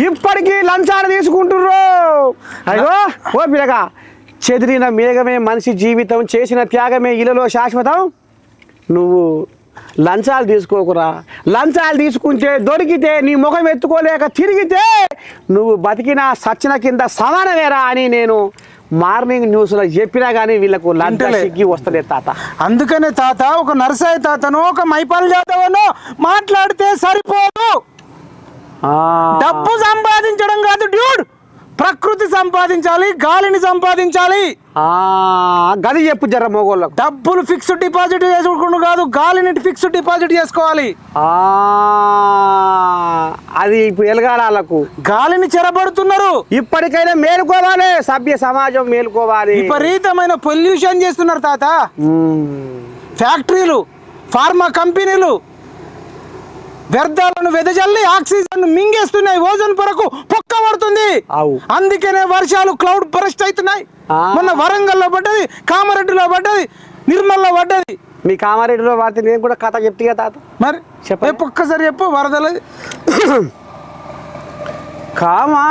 ఇప్పటికీ లంచాలు తీసుకుంటుర్రు. అయ్యో ఓ పిల్లగా, చెదిరిన మేఘమే మనిషి జీవితం, చేసిన త్యాగమే ఇలలో శాశ్వతం. నువ్వు లంచాలు తీసుకోకురా. లంచాలు తీసుకుంటే దొరికితే నీ ముఖం ఎత్తుకోలేక తిరిగితే నువ్వు బతికిన సచ్చిన కింద సమానమేరా అని నేను మార్నింగ్ న్యూస్లో చెప్పినా కానీ వీళ్ళకు లంచాలకి వస్తలేదు తాత. అందుకనే తాత ఒక నరసాయి తాతను ఒక మైపాల్ యాదవను మాట్లాడితే సరిపోదు. డబ్బు సంపాదించడం కాదు డ్యూడ్, ప్రకృతి సంపాదించాలి, గాలిని సంపాదించాలి. గది చెప్పు జర మొగోళ్ళకు. డబ్బులు ఫిక్స్డ్ డిపాజిట్ చేసుకుంటూ కాదు, గాలిని ఫిక్స్డ్ డిపాజిట్ చేసుకోవాలి. అది ఇప్పుడు ఎలగాలకు గాలిని చెరబడుతున్నారు. ఇప్పటికైనా మేలుకోవాలి, సభ్య సమాజం మేలుకోవాలి. విపరీతమైన పొల్యూషన్ చేస్తున్నారు తాత. ఫ్యాక్టరీలు, ఫార్మా కంపెనీలు వ్యర్థాలను వెదజల్లి ఆక్సిజన్ మింగేస్తున్నాయి, ఓజోన్ పొరకు పొక్క పడుతుంది. అందుకనే వర్షాలు క్లౌడ్ బరస్ట్ అవుతున్నాయి. మొన్న వరంగల్లో పడ్డది, కామారెడ్డిలో పడ్డది, నిర్మల్లో పడ్డది. మీ కామారెడ్డిలో పడితే నేను కూడా కథ చెప్తే తాత. మరి ఒక్కసారి చెప్పు వరదలు. కామా